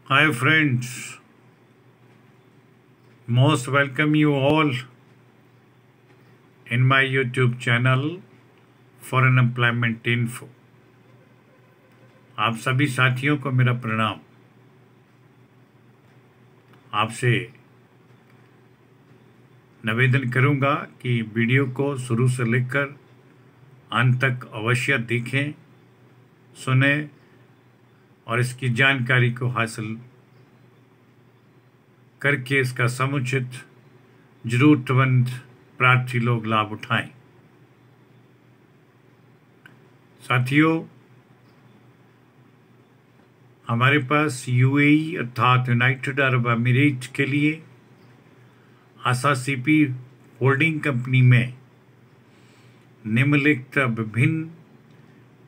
Hi friends, most welcome you all in my YouTube channel for Unemployment Info। आप सभी साथियों को मेरा प्रणाम। आपसे निवेदन करूंगा कि वीडियो को शुरू से लेकर अंत तक अवश्य देखें, सुनें और इसकी जानकारी को हासिल करके इसका समुचित जरूरतमंद प्रार्थी लोग लाभ उठाएं। साथियों, हमारे पास यूएई अर्थात यूनाइटेड अरब अमीरात के लिए आशा सीपी होल्डिंग कंपनी में निम्नलिखित विभिन्न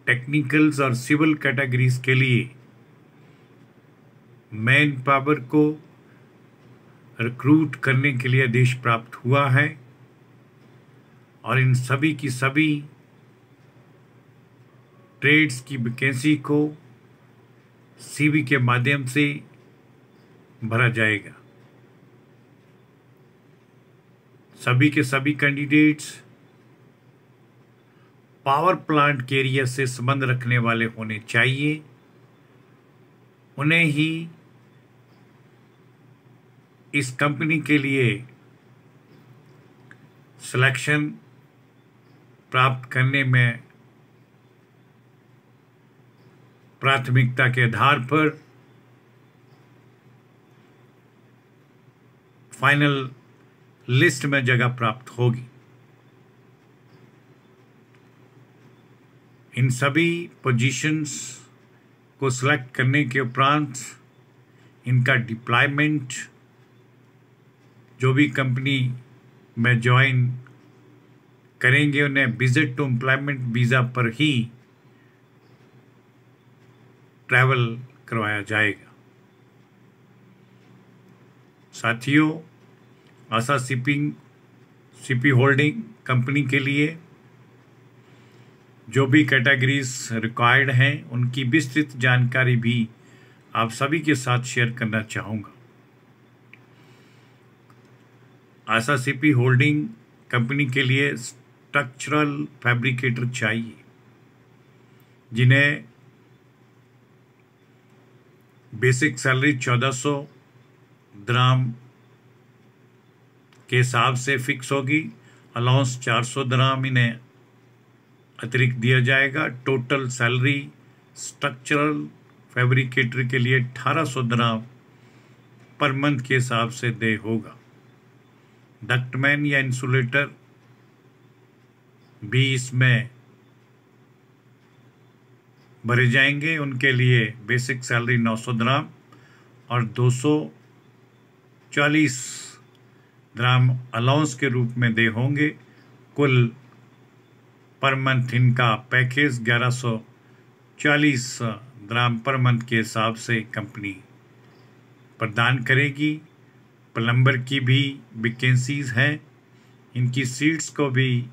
टेक्निकल्स और सिविल कैटेगरीज के लिए मैन पावर को रिक्रूट करने के लिए आदेश प्राप्त हुआ है और इन सभी की सभी ट्रेड्स की वैकेंसी को सीवी के माध्यम से भरा जाएगा। सभी के सभी कैंडिडेट्स पावर प्लांट के एरिया से संबंध रखने वाले होने चाहिए। उन्हें ही इस कंपनी के लिए सिलेक्शन प्राप्त करने में प्राथमिकता के आधार पर फाइनल लिस्ट में जगह प्राप्त होगी। इन सभी पोजीशंस को सिलेक्ट करने के उपरांत इनका डिप्लॉयमेंट जो भी कंपनी में ज्वाइन करेंगे उन्हें विजिट टू एम्प्लॉयमेंट वीज़ा पर ही ट्रैवल करवाया जाएगा। साथियों, आशा सीपी होल्डिंग कंपनी के लिए जो भी कैटेगरीज रिक्वायर्ड हैं उनकी विस्तृत जानकारी भी आप सभी के साथ शेयर करना चाहूँगा। आशा सीपी होल्डिंग कंपनी के लिए स्ट्रक्चरल फैब्रिकेटर चाहिए जिन्हें बेसिक सैलरी 1400 दिरहम के हिसाब से फिक्स होगी। अलाउंस 400 दिरहम इन्हें अतिरिक्त दिया जाएगा। टोटल सैलरी स्ट्रक्चरल फैब्रिकेटर के लिए 1800 दिरहम पर मंथ के हिसाब से दे होगा। डक्टमैन या इंसुलेटर भी इसमें भरे जाएंगे। उनके लिए बेसिक सैलरी 900 दिरहम और 240 दिरहम अलाउंस के रूप में दे होंगे। कुल पर मंथ इनका पैकेज 1140 दिरहम पर मंथ के हिसाब से कंपनी प्रदान करेगी। प्लम्बर की भी वैकेंसीज हैं। इनकी सीट्स को भी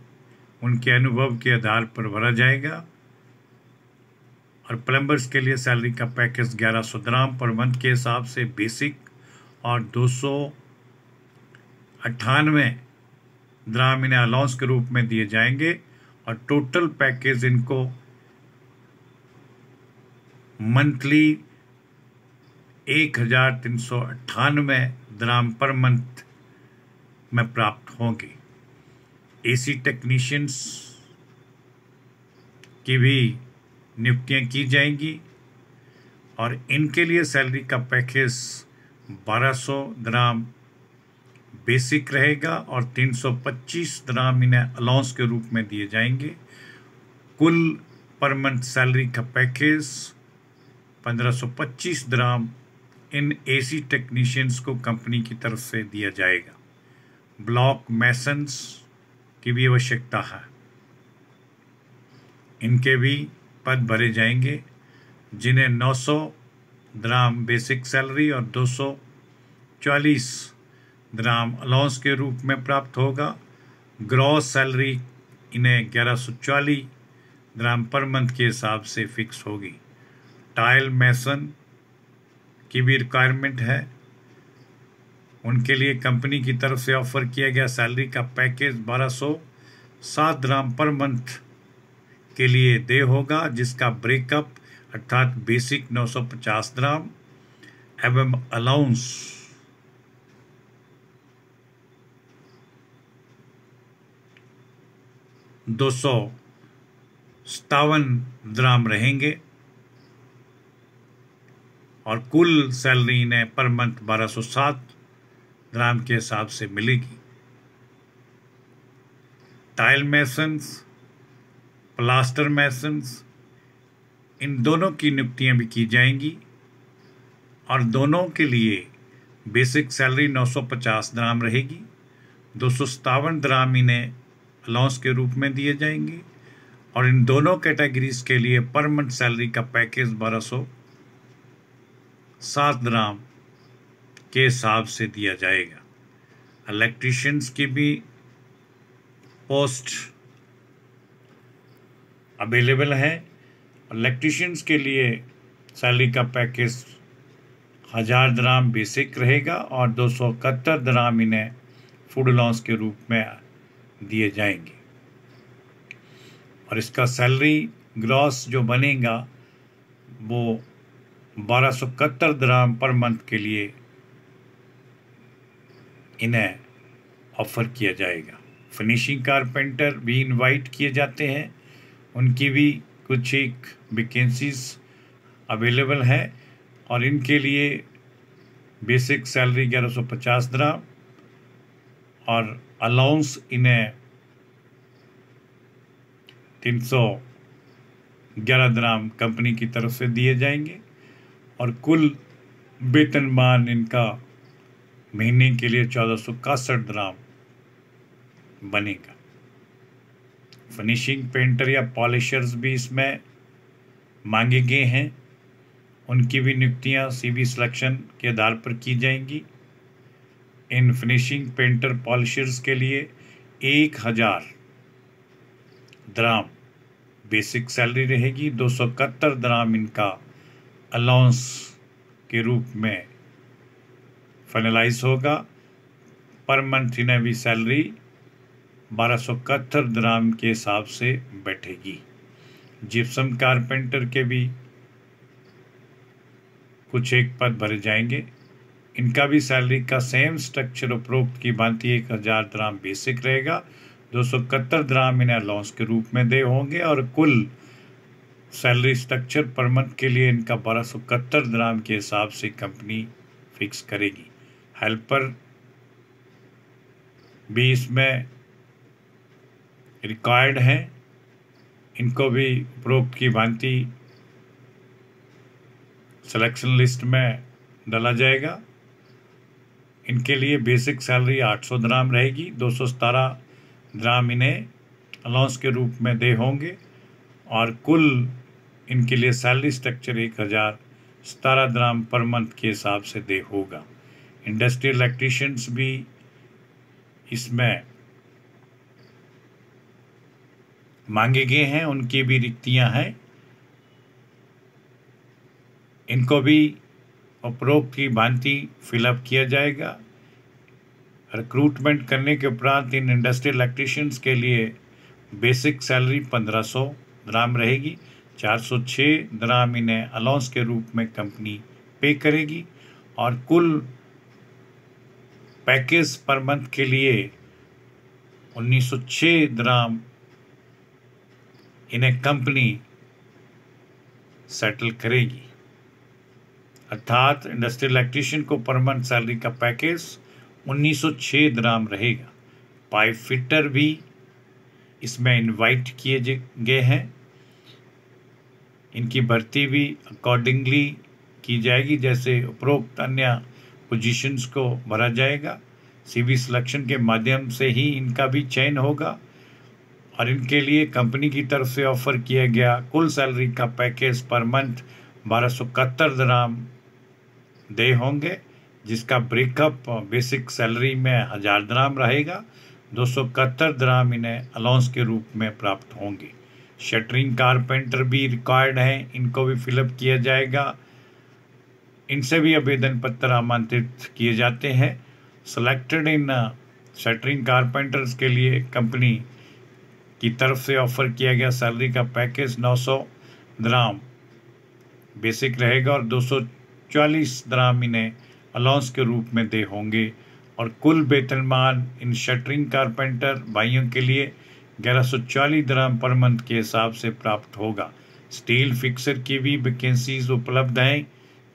उनके अनुभव के आधार पर भरा जाएगा और प्लम्बर्स के लिए सैलरी का पैकेज 1100 दिरहम पर मंथ के हिसाब से बेसिक और 298 दिरहम इन्हें अलाउंस के रूप में दिए जाएंगे और टोटल पैकेज इनको मंथली 1398 दिरहम पर मंथ में प्राप्त होंगे। एसी टेक्नीशियंस की भी नियुक्तियां की जाएंगी और इनके लिए सैलरी का पैकेज 1200 दिरहम बेसिक रहेगा और 325 दिरहम इन्हें अलाउंस के रूप में दिए जाएंगे। कुल पर मंथ सैलरी का package 1525 dirham in AC technicians को कंपनी की तरफ से दिया जाएगा। ब्लॉक मैसन्स की भी आवश्यकता है। इनके भी पद भरे जाएंगे जिन्हें 900 दिरहम बेसिक सैलरी और 240 दिरहम अलाउंस के रूप में प्राप्त होगा। ग्रॉस सैलरी इन्हें 1140 दिरहम पर मंथ के हिसाब से फिक्स होगी। टाइल मैसन की भी रिक्वायरमेंट है। उनके लिए कंपनी की तरफ से ऑफर किया गया सैलरी का पैकेज 1207 दिरहम पर मंथ के लिए दे होगा, जिसका ब्रेकअप अर्थात बेसिक 950 दिरहम एवं अलाउंस 257 दिरहम रहेंगे और कुल सैलरी इन्हें पर मंथ 1207 दिरहम के हिसाब से मिलेगी। टाइल मैसन्स, प्लास्टर मैसन्स, इन दोनों की नियुक्तियां भी की जाएंगी और दोनों के लिए बेसिक सैलरी 950 दिरहम रहेगी। 257 दिरहम इन्हें अलाउंस के रूप में दिए जाएंगे और इन दोनों कैटेगरीज के लिए पर मंथ सैलरी का पैकेज 1207 दिरहम के हिसाब से दिया जाएगा। इलेक्ट्रीशियंस की भी पोस्ट अवेलेबल है। इलेक्ट्रीशियंस के लिए सैलरी का पैकेज 1000 दिरहम बेसिक रहेगा और 271 दिरहम इन्हें फूड अलाउंस के रूप में दिए जाएंगे और इसका सैलरी ग्रॉस जो बनेगा वो 1271 दिरहम पर मंथ के लिए इन्हें ऑफर किया जाएगा। फिनिशिंग कारपेंटर भी इनवाइट किए जाते हैं, उनकी भी कुछ एक वैकेंसीज अवेलेबल है और इनके लिए बेसिक सैलरी 1150 दिरहम और अलाउंस इन्हें 311 दिरहम कंपनी की तरफ से दिए जाएंगे और कुल वेतनमान इनका महीने के लिए 1461 दिरहम बनेगा। फिनिशिंग पेंटर या पॉलिशर्स भी इसमें मांगे गए हैं, उनकी भी नियुक्तियां सीवी सिलेक्शन के आधार पर की जाएंगी। इन फिनिशिंग पेंटर पॉलिशर्स के लिए 1000 दिरहम बेसिक सैलरी रहेगी, 271 दिरहम इनका अलाउंस के रूप में फाइनलाइज होगा। पर मंथ इन्हें भी सैलरी 1271 दिरहम के हिसाब से बैठेगी। जिप्सम कारपेंटर के भी कुछ एक पद भरे जाएंगे, इनका भी सैलरी का सेम स्ट्रक्चर उपरोक्त की भांति 1000 दिरहम बेसिक रहेगा, 271 दिरहम इन्हें अलाउंस के रूप में दे होंगे और कुल सैलरी स्ट्रक्चर पर मंथ के लिए इनका 1271 दिरहम के हिसाब से कंपनी फिक्स करेगी। हेल्पर भी इसमें रिक्वायर्ड हैं, इनको भी उपरोक्त की भांति सिलेक्शन लिस्ट में डाला जाएगा। इनके लिए बेसिक सैलरी 800 दिरहम रहेगी, 217 दिरहम इन्हें अलाउंस के रूप में दे होंगे और कुल इनके लिए सैलरी स्ट्रक्चर 1017 दिरहम पर मंथ के हिसाब से दे होगा। इंडस्ट्रियल इलेक्ट्रीशियंस भी इसमें मांगे गए हैं, उनकी भी रिक्तियां हैं, इनको भी उपरोक्त की भांति फिलअप किया जाएगा। रिक्रूटमेंट करने के उपरांत इन इंडस्ट्रियल इलेक्ट्रीशियंस के लिए बेसिक सैलरी 1500 दिरहम रहेगी, 406 दिरहम इन्हें अलाउंस के रूप में कंपनी पे करेगी और कुल पैकेज पर मंथ के लिए 1906 दिरहम इन्हें कंपनी सेटल करेगी। अर्थात इंडस्ट्रियल इलेक्ट्रीशियन को पर मंथ सैलरी का पैकेज 1906 दिरहम रहेगा। पाइप फिटर भी इसमें इनवाइट किए गए हैं, इनकी भर्ती भी अकॉर्डिंगली की जाएगी, जैसे उपरोक्त अन्य पोजीशंस को भरा जाएगा। सीवी सिलेक्शन के माध्यम से ही इनका भी चयन होगा और इनके लिए कंपनी की तरफ से ऑफर किया गया कुल सैलरी का पैकेज पर मंथ 1271 दिरहम दे होंगे, जिसका ब्रेकअप बेसिक सैलरी में 1000 दिरहम रहेगा, 271 दिरहम इन्हें अलाउंस के रूप में प्राप्त होंगे। शटरिंग कारपेंटर भी रिक्वायर्ड हैं, इनको भी फिलअप किया जाएगा इनसे भी आवेदन पत्र आमंत्रित किए जाते हैं। सेलेक्टेड इन शटरिंग कारपेंटर्स के लिए कंपनी की तरफ से ऑफर किया गया सैलरी का पैकेज 900 दराम बेसिक रहेगा और 240 दराम इन्हें अलाउंस के रूप में दे होंगे और कुल वेतनमान इन शटरिंग कारपेंटर भाइयों के लिए 1140 दराम पर मंथ के हिसाब से प्राप्त होगा। स्टील फिक्सर की भी वैकेंसीज उपलब्ध हैं।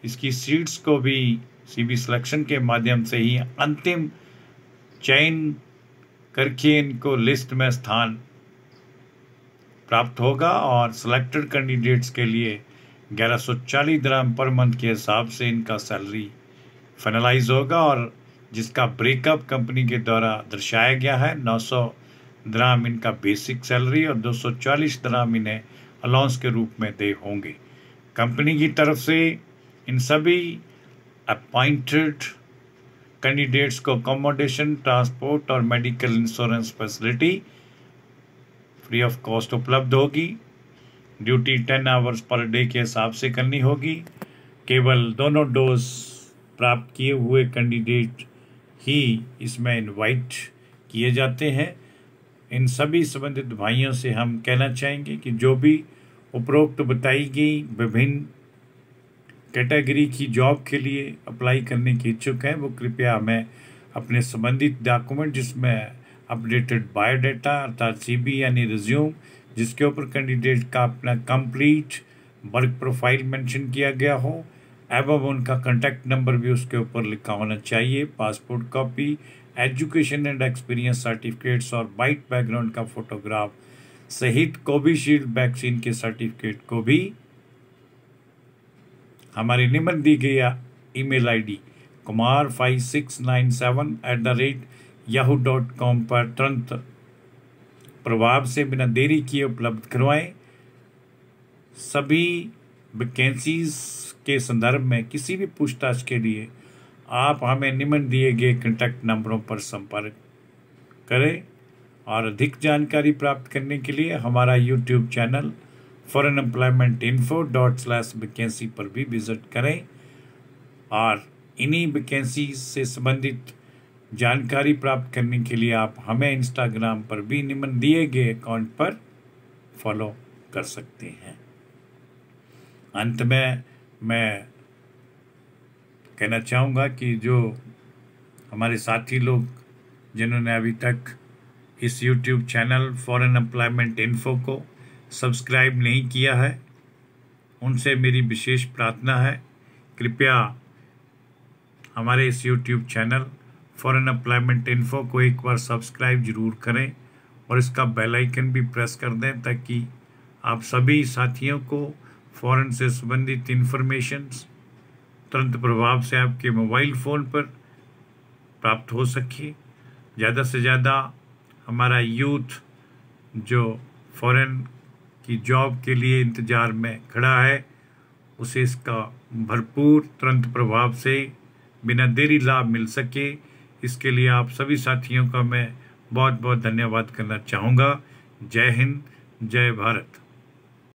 इसकी सीट्स को भी सीबी सिलेक्शन के माध्यम से ही अंतिम चयन करके इनको लिस्ट में स्थान प्राप्त होगा और सिलेक्टेड कैंडिडेट्स के लिए 1140 दराम पर मंथ के हिसाब से इनका सैलरी फाइनलाइज होगा और जिसका ब्रेकअप कंपनी के द्वारा दर्शाया गया है। 900 दराम इनका बेसिक सैलरी और 240 दराम इन्हें अलाउंस के रूप में दे होंगे। कंपनी की तरफ से इन सभी अपॉइंटेड कैंडिडेट्स को अकोमोडेशन, ट्रांसपोर्ट और medical insurance facility free of cost उपलब्ध होगी। ड्यूटी 10 आवर्स पर डे के हिसाब से करनी होगी। केवल दोनों डोज प्राप्त किए हुए कैंडिडेट ही इसमें इनवाइट किए जाते हैं। इन सभी संबंधित भाइयों से हम कहना चाहेंगे कि जो भी उपरोक्त बताई गई विभिन्न कैटेगरी की जॉब के लिए अप्लाई करने के इच्छुक हैं वो कृपया हमें अपने संबंधित डॉक्यूमेंट जिसमें अपडेटेड बायोडाटा अर्थात सीबी यानी रिज्यूम जिसके ऊपर कैंडिडेट का अपना कंप्लीट वर्क प्रोफाइल मेंशन किया गया हो एवं उनका कॉन्टैक्ट नंबर भी उसके ऊपर लिखा होना चाहिए। Passport copy, education and experience certificates और वाइट बैकग्राउंड का फोटोग्राफ सहित कोविशील्ड वैक्सीन के सर्टिफिकेट को भी हमारी निम्न दी गई ईमेल आईडी kumar5697@yahoo.com पर तुरंत प्रभाव से बिना देरी किए उपलब्ध करवाएं। सभी वैकेंसीज के संदर्भ में किसी भी पूछताछ के लिए आप हमें निम्न दिए गए कॉन्टैक्ट नंबरों पर संपर्क करें और अधिक जानकारी प्राप्त करने के लिए हमारा यूट्यूब चैनल foreignemploymentinfo./वैकेंसी पर भी विजिट करें और इन्हीं वैकेंसी से संबंधित जानकारी प्राप्त करने के लिए आप हमें इंस्टाग्राम पर भी निम्न दिए गए अकाउंट पर फॉलो कर सकते हैं। अंत में मैं कहना चाहूँगा कि जो हमारे साथी लोग जिन्होंने अभी तक इस YouTube channel foreign employment info को सब्सक्राइब नहीं किया है उनसे मेरी विशेष प्रार्थना है कृपया हमारे इस YouTube channel foreign employment info को एक बार सब्सक्राइब जरूर करें और इसका बेल आइकन भी प्रेस कर दें ताकि आप सभी साथियों को फॉरेन से संबंधित इंफॉर्मेशंस तुरंत प्रभाव से आपके मोबाइल फ़ोन पर प्राप्त हो सके। ज़्यादा से ज़्यादा हमारा यूथ जो फॉरेन की जॉब के लिए इंतज़ार में खड़ा है उसे इसका भरपूर तुरंत प्रभाव से बिना देरी लाभ मिल सके इसके लिए आप सभी साथियों का मैं बहुत बहुत धन्यवाद करना चाहूँगा। जय हिंद, जय भारत।